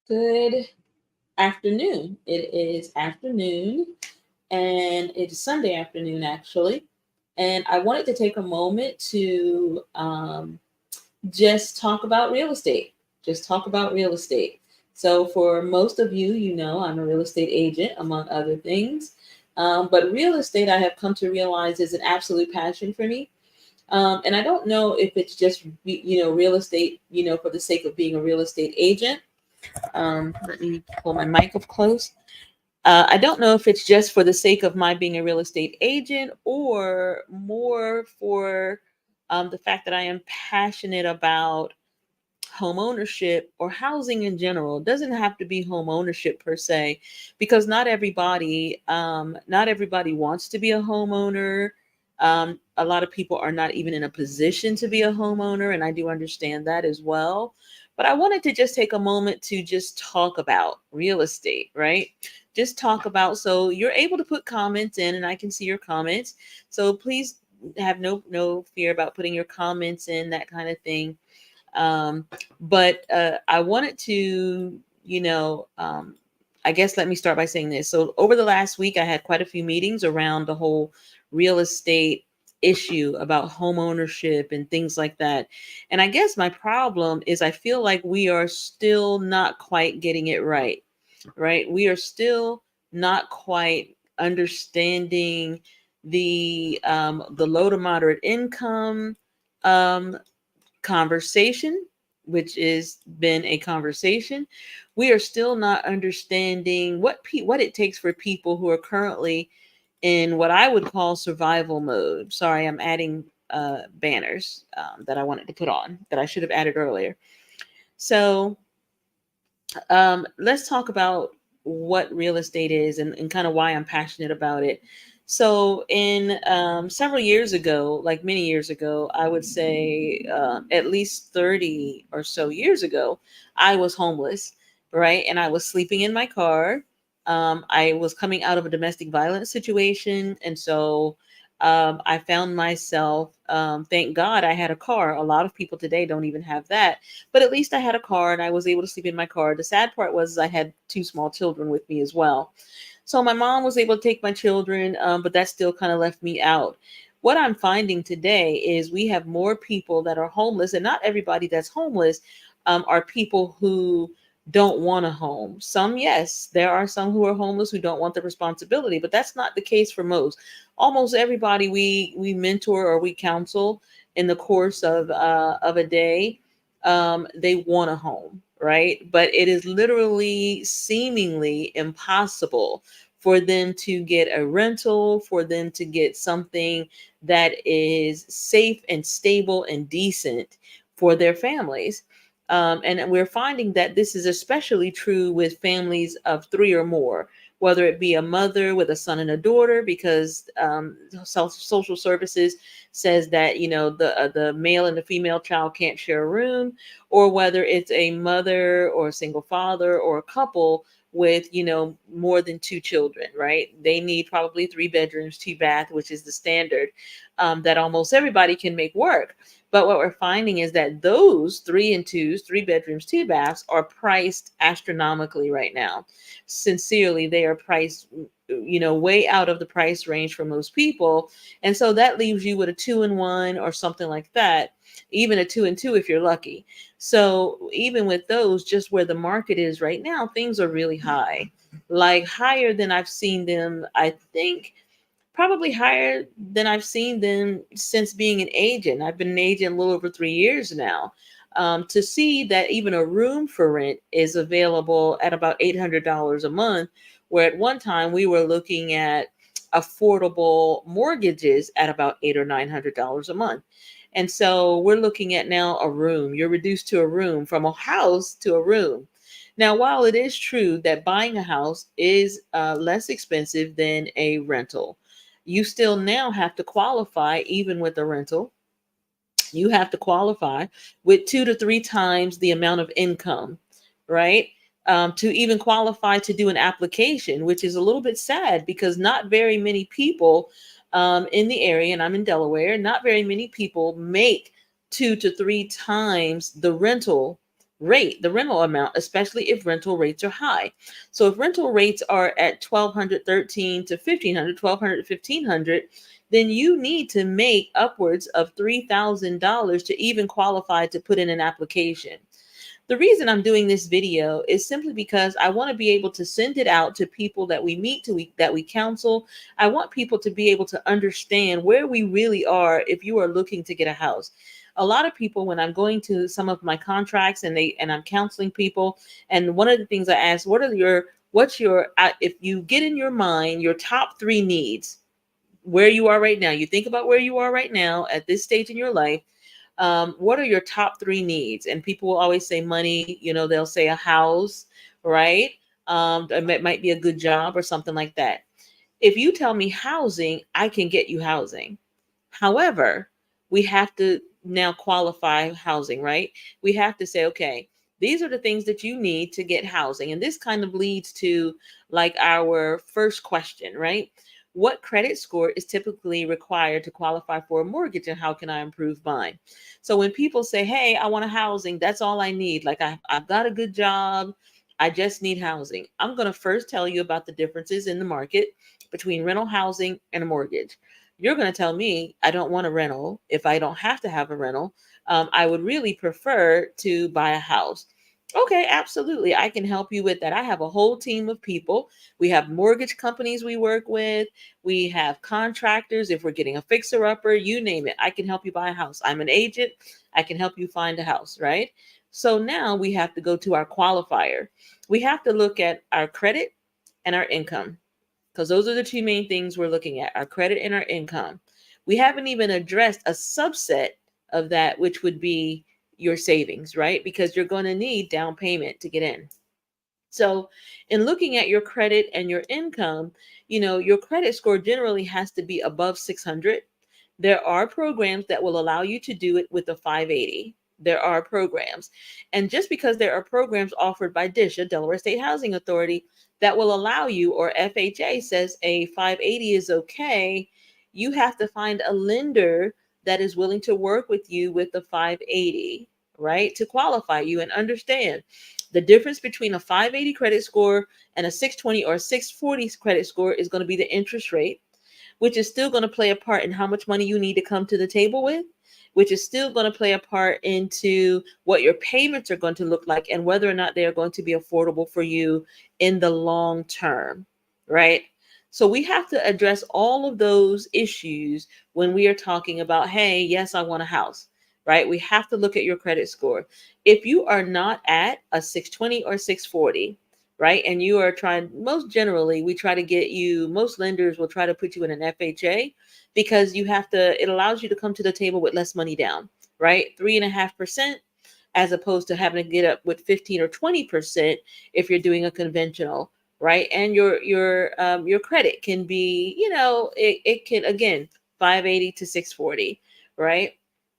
Good afternoon. It is afternoon and it's Sunday afternoon actually. And I wanted to take a moment to just talk about real estate. Just talk about real estate. So, for most of you, you know, I'm a real estate agent, among other things. But real estate, I have come to realize, is an absolute passion for me. And I don't know if it's just, real estate, for the sake of being a real estate agent. Let me pull my mic up close. I don't know if it's just for the sake of my being a real estate agent or more for the fact that I am passionate about home ownership or housing in general. It doesn't have to be home ownership per se, because not everybody wants to be a homeowner. A lot of people are not even in a position to be a homeowner, and I do understand that as well. But I wanted to just take a moment to just talk about real estate, right? Just talk about, so you're able to put comments in and I can see your comments. So please have no fear about putting your comments in, that kind of thing. But I wanted to, I guess let me start by saying this. So over the last week, I had quite a few meetings around the whole real estate issue about home ownership and things like that. And I guess my problem is I feel like we are still not quite getting it right, right? We are still not quite understanding the low to moderate income um, conversation, which has been a conversation. We are still not understanding what it takes for people who are currently in what I would call survival mode. Sorry, I'm adding banners that I wanted to put on that I should have added earlier. So let's talk about what real estate is and kind of why I'm passionate about it. So, in several years ago, like many years ago, I would say at least 30 or so years ago, I was homeless, right? And I was sleeping in my car. I was coming out of a domestic violence situation. And so I found myself, thank God I had a car. A lot of people today don't even have that, but at least I had a car and I was able to sleep in my car. The sad part was I had two small children with me as well. So my mom was able to take my children, but that still kind of left me out. What I'm finding today is we have more people that are homeless, and not everybody that's homeless are people who don't want a home. Some, yes, there are some who are homeless who don't want the responsibility, but that's not the case for most. Almost everybody we mentor or we counsel in the course of a day, they want a home, right? But it is literally seemingly impossible for them to get a rental, for them to get something that is safe and stable and decent for their families. And we're finding that this is especially true with families of three or more, whether it be a mother with a son and a daughter, because social services says that the male and the female child can't share a room, or whether it's a mother or a single father or a couple with more than two children, right? They need probably three bedrooms, two bath, which is the standard that almost everybody can make work. But what we're finding is that those three and twos, three bedrooms, two baths, are priced astronomically right now. Sincerely, they are priced, way out of the price range for most people. And so that leaves you with a two and one or something like that, even a two and two if you're lucky. So even with those, just where the market is right now, things are really high, like higher than I've seen them, I think probably higher than I've seen them since being an agent. I've been an agent a little over 3 years now. To see that even a room for rent is available at about $800 a month, where at one time we were looking at affordable mortgages at about $800 or $900 a month. And so we're looking at now a room. You're reduced to a room, from a house to a room. Now, while it is true that buying a house is less expensive than a rental, you still now have to qualify, even with a rental. You have to qualify with 2 to 3 times the amount of income, right? To even qualify to do an application, which is a little bit sad because not very many people in the area, and I'm in Delaware, not very many people make 2 to 3 times the rental rate, the rental amount, especially if rental rates are high. So if rental rates are at 1200, 13 to 1500, 1200 to 1500, then you need to make upwards of $3,000 to even qualify to put in an application. The reason I'm doing this video is simply because I want to be able to send it out to people that we meet, that we counsel. I want people to be able to understand where we really are if you are looking to get a house. A lot of people, when I'm going to some of my contracts and I'm counseling people, and one of the things I ask, what's your if you get in your mind your top 3 needs, where you are right now, you think about where you are right now at this stage in your life. What are your top 3 needs? And people will always say money, they'll say a house, right? It might be a good job or something like that. If you tell me housing, I can get you housing. However, we have to now qualify housing, right? We have to say, okay, these are the things that you need to get housing. And this kind of leads to like our first question, right? What credit score is typically required to qualify for a mortgage, and how can I improve mine? So when people say, hey, I want a housing, that's all I need. Like I've got a good job. I just need housing. I'm going to first tell you about the differences in the market between rental housing and a mortgage. You're going to tell me I don't want a rental if I don't have to have a rental. I would really prefer to buy a house. Okay, absolutely. I can help you with that. I have a whole team of people. We have mortgage companies we work with. We have contractors. If we're getting a fixer upper, you name it, I can help you buy a house. I'm an agent. I can help you find a house, right? So now we have to go to our qualifier. We have to look at our credit and our income, because those are the 2 main things we're looking at, our credit and our income. We haven't even addressed a subset of that, which would be your savings, right? Because you're going to need down payment to get in. So, in looking at your credit and your income, your credit score generally has to be above 600. There are programs that will allow you to do it with a 580. There are programs. And just because there are programs offered by DSHA, Delaware State Housing Authority, that will allow you, or FHA says a 580 is okay, you have to find a lender that is willing to work with you with the 580, right? To qualify you. And understand the difference between a 580 credit score and a 620 or 640 credit score is going to be the interest rate, which is still going to play a part in how much money you need to come to the table with, which is still going to play a part into what your payments are going to look like and whether or not they are going to be affordable for you in the long term, right? So we have to address all of those issues when we are talking about, hey, yes, I want a house, right? We have to look at your credit score. If you are not at a 620 or 640, right? And you are trying, most generally, we try to get you, most lenders will try to put you in an FHA because it allows you to come to the table with less money down, right? 3.5%, as opposed to having to get up with 15 or 20% if you're doing a conventional, right? And your credit can be, it can, again, 580 to 640, right?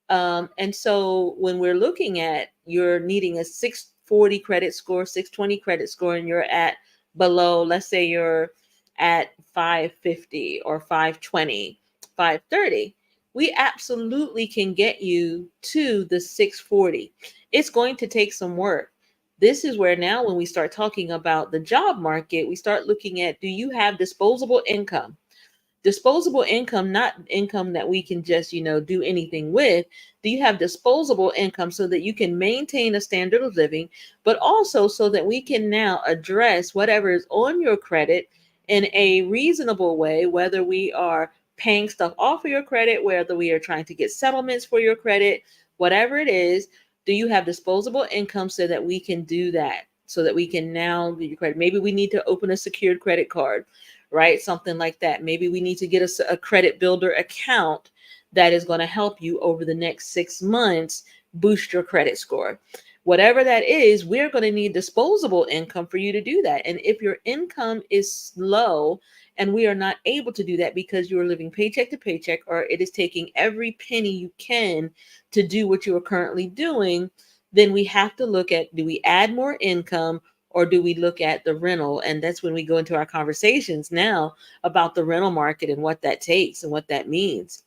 And so when we're looking at you're needing a 640 credit score, 620 credit score, and you're at below, let's say you're at 550 or 520, 530, we absolutely can get you to the 640. It's going to take some work. This is where now when we start talking about the job market, we start looking at, do you have disposable income? Disposable income, not income that we can just, do anything with. Do you have disposable income so that you can maintain a standard of living, but also so that we can now address whatever is on your credit in a reasonable way, whether we are paying stuff off of your credit, whether we are trying to get settlements for your credit, whatever it is, do you have disposable income so that we can do that? so that we can now get your credit. Maybe we need to open a secured credit card, right? Something like that. Maybe we need to get a credit builder account that is going to help you over the next 6 months boost your credit score. Whatever that is, we're going to need disposable income for you to do that. And if your income is low and we are not able to do that because you are living paycheck to paycheck, or it is taking every penny you can to do what you are currently doing, then we have to look at, do we add more income or do we look at the rental? And that's when we go into our conversations now about the rental market and what that takes and what that means.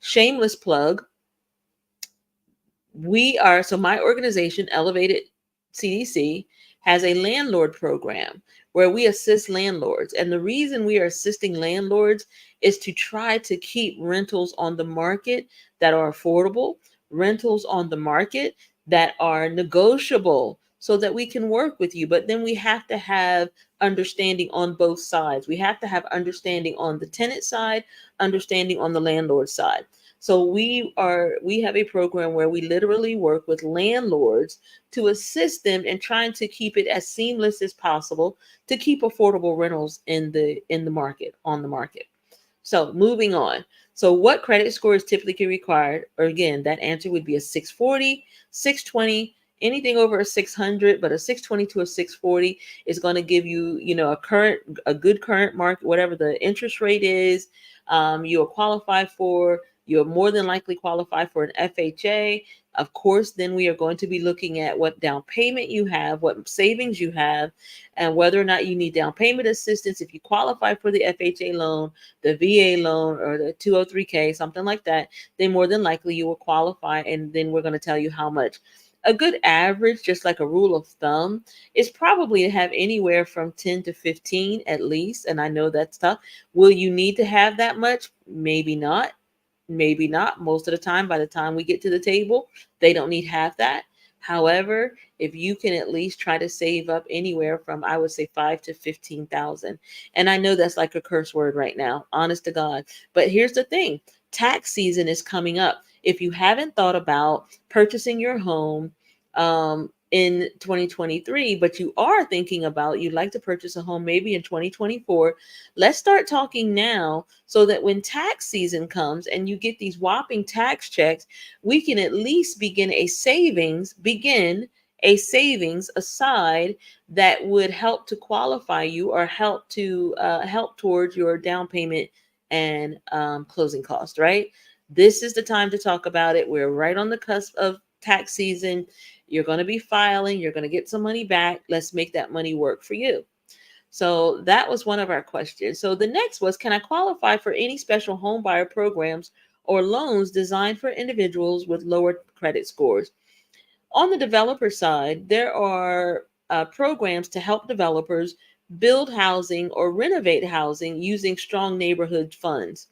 Shameless plug, so my organization, Elevated CDC, has a landlord program where we assist landlords. And the reason we are assisting landlords is to try to keep rentals on the market that are affordable, rentals on the market that are negotiable, so that we can work with you. But then we have to have understanding on both sides. We have to have understanding on the tenant side, understanding on the landlord side. So we have a program where we literally work with landlords to assist them in trying to keep it as seamless as possible to keep affordable rentals in the market, on the market. So moving on. So what credit score is typically required? Or again, that answer would be a 640, 620, anything over a 600, but a 620 to a 640 is going to give you, a good current market, whatever the interest rate is, you'll qualify for. You'll more than likely qualify for an FHA. Of course, then we are going to be looking at what down payment you have, what savings you have, and whether or not you need down payment assistance. If you qualify for the FHA loan, the VA loan, or the 203K, something like that, then more than likely you will qualify. And then we're going to tell you how much. A good average, just like a rule of thumb, is probably to have anywhere from 10 to 15 at least. And I know that's tough. Will you need to have that much? Maybe not. Maybe not. Most of the time, by the time we get to the table, they don't need half that. However, if you can at least try to save up anywhere from, I would say, 5 to 15,000. And I know that's like a curse word right now, honest to God. But here's the thing: tax season is coming up. If you haven't thought about purchasing your home in 2023, but you are thinking about, you'd like to purchase a home maybe in 2024, let's start talking now so that when tax season comes and you get these whopping tax checks, we can at least begin a savings aside that would help to qualify you or help towards your down payment and closing cost, right? This is the time to talk about it. We're right on the cusp of tax season. You're going to be filing, you're going to get some money back. Let's make that money work for you. So that was one of our questions. So the next was, can I qualify for any special home buyer programs or loans designed for individuals with lower credit scores? On the developer side, there are programs to help developers build housing or renovate housing using strong neighborhood funds.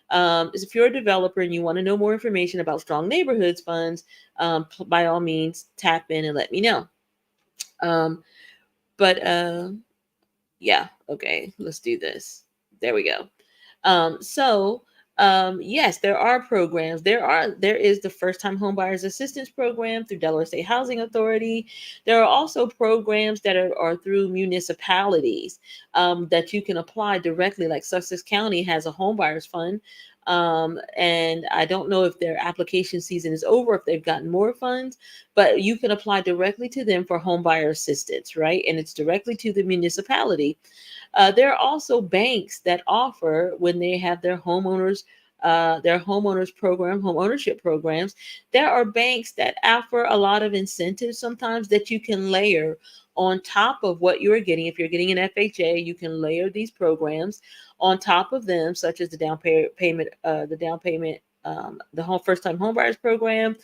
If you're a developer and you want to know more information about strong neighborhoods funds, by all means, tap in and let me know. Um, but yeah, okay, let's do this. There we go. Yes, there are programs. There is the First Time Homebuyers Assistance Program through Delaware State Housing Authority. There are also programs that are through municipalities that you can apply directly. Like Sussex County has a homebuyers fund. And I don't know if their application season is over, if they've gotten more funds, but you can apply directly to them for homebuyer assistance, right? And it's directly to the municipality. There are also banks that offer, when they have their homeowners program, home ownership programs, there are banks that offer a lot of incentives sometimes that you can layer on top of what you're getting. If you're getting an FHA, you can layer these programs on top of them, such as the down payment, the home first time homebuyers program.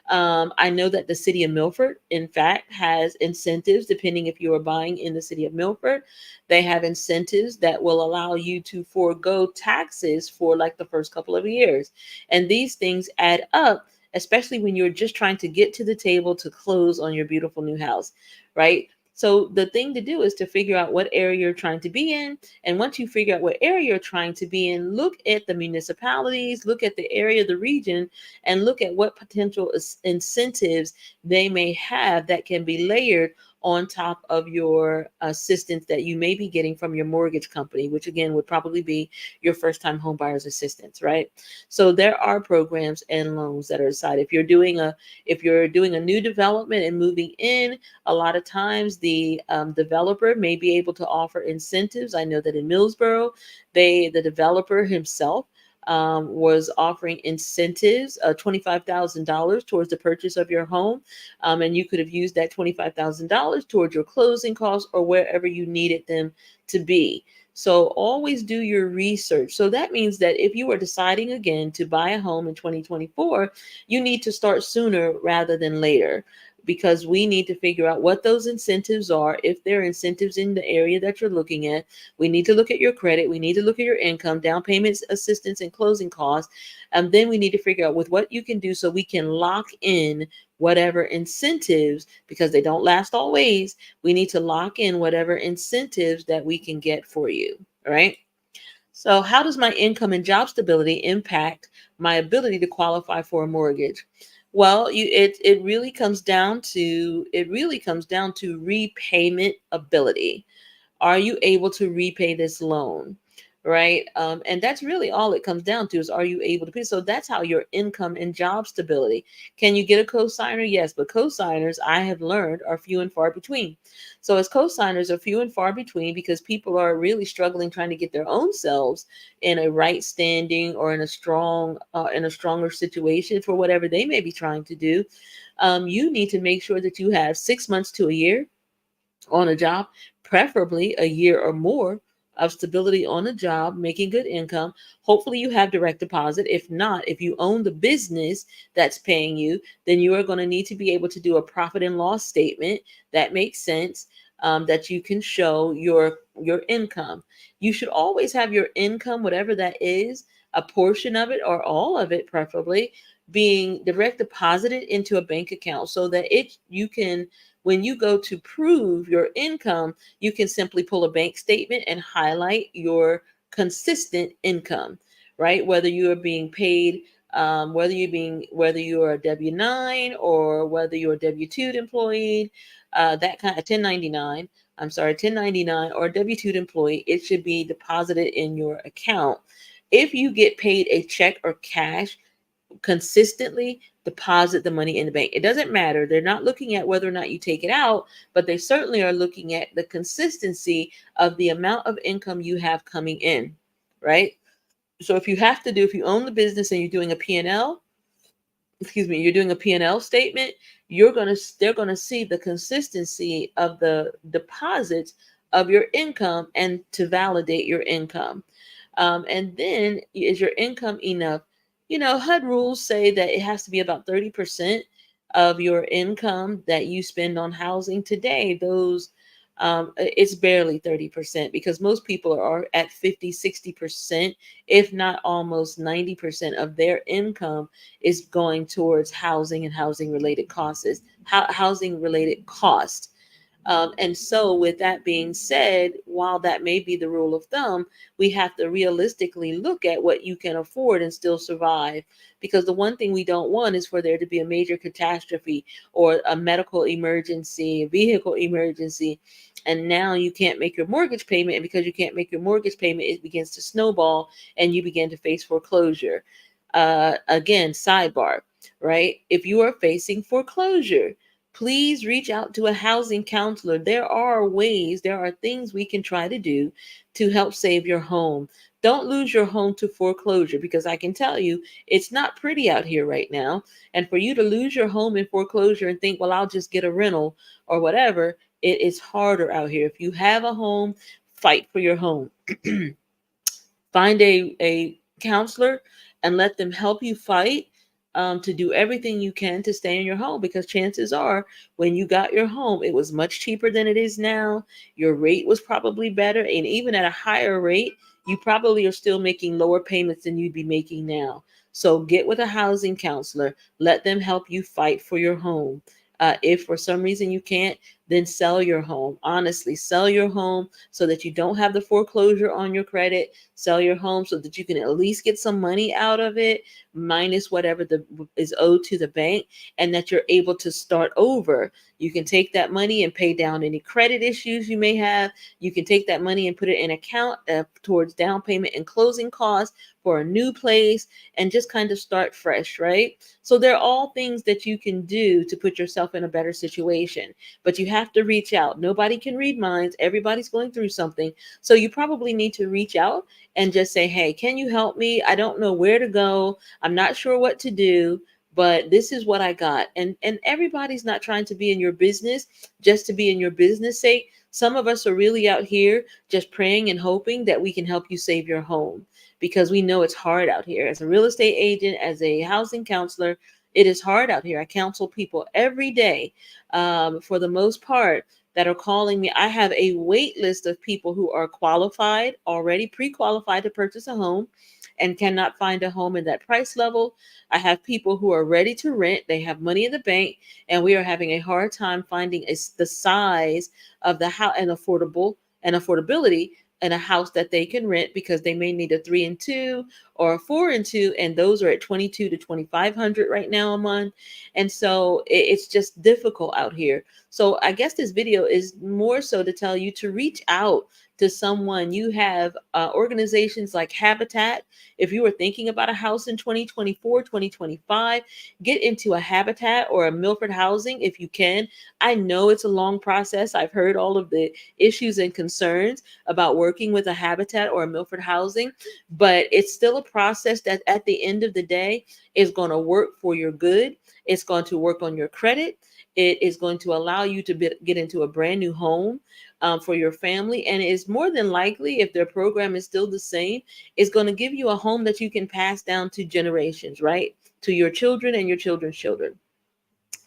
I know that the city of Milford, in fact, has incentives depending if you are buying in the city of Milford. They have incentives that will allow you to forego taxes for like the first couple of years. And these things add up, especially when you're just trying to get to the table to close on your beautiful new house, right? So the thing to do is to figure out what area you're trying to be in. And once you figure out what area you're trying to be in, look at the municipalities, look at the area, the region, and look at what potential incentives they may have that can be layered on top of your assistance that you may be getting from your mortgage company, which again would probably be your first time home buyer's assistance, right? So there are programs and loans that are decided. If you're doing a new development and moving in, a lot of times the developer may be able to offer incentives. I know that in Millsboro, the developer himself was offering incentives, $25,000 towards the purchase of your home. And you could have used that $25,000 towards your closing costs or wherever you needed them to be. So always do your research. So that means that if you are deciding again to buy a home in 2024, you need to start sooner rather than later, because we need to figure out what those incentives are. If there are incentives in the area that you're looking at, we need to look at your credit. We need to look at your income, down payments, assistance, and closing costs. And then we need to figure out with what you can do so we can lock in whatever incentives, because they don't last always. We need to lock in whatever incentives that we can get for you. All right. So, how does my income and job stability impact my ability to qualify for a mortgage? Well, it really comes down to repayment ability. Are you able to repay this loan? Right. And that's really all it comes down to, is are you able to pay? So that's how your income and job stability. Can you get a cosigner? Yes, but cosigners, I have learned, are few and far between. So as cosigners are few and far between because people are really struggling trying to get their own selves in a right standing or in a stronger situation for whatever they may be trying to do. You need to make sure that you have 6 months to a year on a job, preferably a year or more of stability on a job, making good income. Hopefully, you have direct deposit. If not, if you own the business that's paying you, then you are going to need to be able to do a profit and loss statement that makes sense. That you can show your income. You should always have your income, whatever that is, a portion of it or all of it, preferably, being direct deposited into a bank account so that you can, when you go to prove your income, you can simply pull a bank statement and highlight your consistent income, right? Whether you are being paid, whether you are a W-9 or whether you're a W-2 employee, that kind of 1099. I'm sorry, 1099 or W-2 employee, it should be deposited in your account. If you get paid a check or cash, consistently deposit the money in the bank. It doesn't matter. They're not looking at whether or not you take it out, but they certainly are looking at the consistency of the amount of income you have coming in, right? So if you own the business and you're doing a P&L, you're doing a P&L statement, they're going to see the consistency of the deposits of your income and to validate your income. And then, is your income enough? HUD rules say that it has to be about 30% of your income that you spend on housing. Today, it's barely 30%, because most people are at 50, 60%, if not almost 90% of their income is going towards housing and housing related costs. Housing related costs. And so, with that being said, while that may be the rule of thumb, we have to realistically look at what you can afford and still survive. Because the one thing we don't want is for there to be a major catastrophe or a medical emergency, a vehicle emergency, and now you can't make your mortgage payment. And because you can't make your mortgage payment, it begins to snowball and you begin to face foreclosure. Again, sidebar, right? If you are facing foreclosure, please reach out to a housing counselor. There are things we can try to do to help save your home. Don't lose your home to foreclosure, because I can tell you it's not pretty out here right now. And for you to lose your home in foreclosure and think, well, I'll just get a rental or whatever, it is harder out here. If you have a home, fight for your home. Find a counselor and let them help you fight, to do everything you can to stay in your home, because chances are when you got your home, it was much cheaper than it is now. Your rate was probably better. And even at a higher rate, you probably are still making lower payments than you'd be making now. So get with a housing counselor. Let them help you fight for your home. If for some reason you can't, then sell your home. Honestly, sell your home so that you don't have the foreclosure on your credit. Sell your home so that you can at least get some money out of it, minus whatever is owed to the bank, and that you're able to start over. You can take that money and pay down any credit issues you may have. You can take that money and put it in account towards down payment and closing costs for a new place, and just kind of start fresh, right? So they're all things that you can do to put yourself in a better situation, but you have to reach out. Nobody can read minds. Everybody's going through something. So you probably need to reach out and just say, hey, can you help me? I don't know where to go. I'm not sure what to do, but this is what I got. And everybody's not trying to be in your business just to be in your business sake. Some of us are really out here just praying and hoping that we can help you save your home, because we know it's hard out here. As a real estate agent, as a housing counselor, it is hard out here. I counsel people every day, for the most part, that are calling me. I have a wait list of people who are qualified, already pre-qualified to purchase a home and cannot find a home in that price level. I have people who are ready to rent. They have money in the bank, and we are having a hard time finding the size of the house and affordability in a house that they can rent, because they may need a 3 and 2 or a 4 and 2, and those are at 22 to 2500 right now a month. And so it's just difficult out here. So I guess this video is more so to tell you to reach out to someone. You have organizations like Habitat. If you were thinking about a house in 2024, 2025, get into a Habitat or a Milford Housing if you can. I know it's a long process. I've heard all of the issues and concerns about working with a Habitat or a Milford Housing, but it's still a process that at the end of the day is going to work for your good. It's going to work on your credit. It is going to allow you to get into a brand new home for your family. And it's more than likely, if their program is still the same, it's going to give you a home that you can pass down to generations, right? To your children and your children's children.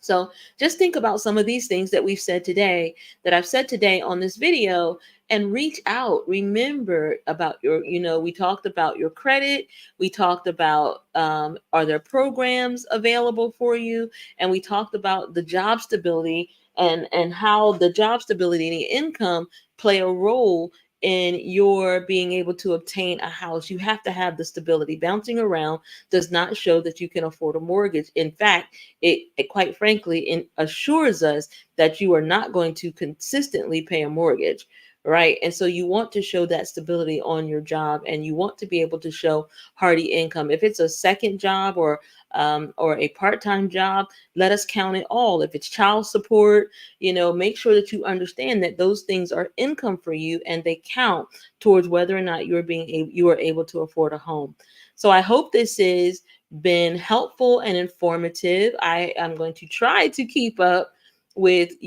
So just think about some of these things that we've said today, that I've said today on this video, and reach out. Remember about we talked about your credit. We talked about, are there programs available for you? And we talked about the job stability, and how the job stability and the income play a role in your being able to obtain a house. You have to have the stability. Bouncing around does not show that you can afford a mortgage. In fact, it quite frankly assures us that you are not going to consistently pay a mortgage, right? And so you want to show that stability on your job, and you want to be able to show hardy income. If it's a second job or a part-time job, let us count it all. If it's child support, make sure that you understand that those things are income for you, and they count towards whether or not you are able to afford a home. So I hope this is been helpful and informative. I am going to try to keep up with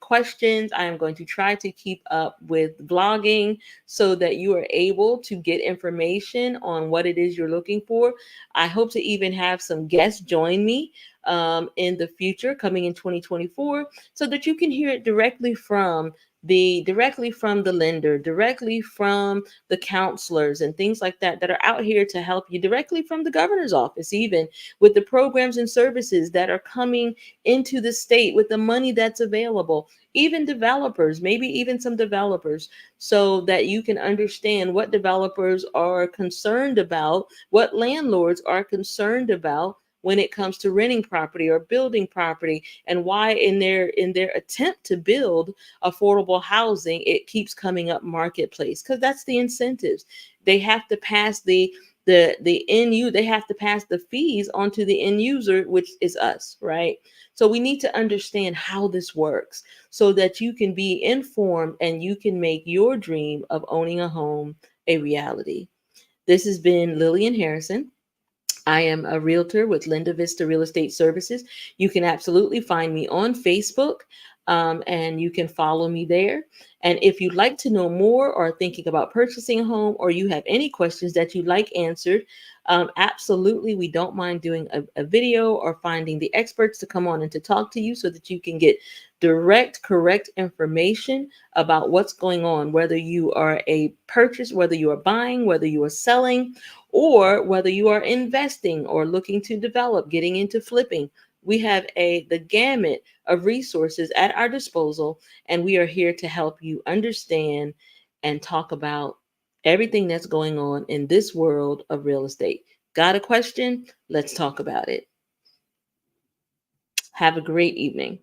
questions. I am going to try to keep up with vlogging so that you are able to get information on what it is you're looking for. I hope to even have some guests join me in the future, coming in 2024, so that you can hear it directly from the lender, directly from the counselors and things like that are out here to help you, directly from the governor's office, even with the programs and services that are coming into the state, with the money that's available, even developers, maybe even some developers, so that you can understand what developers are concerned about, what landlords are concerned about when it comes to renting property or building property, and why in their attempt to build affordable housing, it keeps coming up marketplace, because that's the incentives. They have to pass they have to pass the fees onto the end user, which is us, right? So we need to understand how this works so that you can be informed and you can make your dream of owning a home a reality. This has been Lillian Harrison. I am a realtor with Linda Vista Real Estate Services. You can absolutely find me on Facebook, and you can follow me there. And if you'd like to know more, or thinking about purchasing a home, or you have any questions that you'd like answered, absolutely, we don't mind doing a video or finding the experts to come on and to talk to you so that you can get direct, correct information about what's going on, whether you are whether you are buying, whether you are selling, or whether you are investing or looking to develop, getting into flipping. We have the gamut of resources at our disposal, and we are here to help you understand and talk about everything that's going on in this world of real estate. Got a question? Let's talk about it. Have a great evening.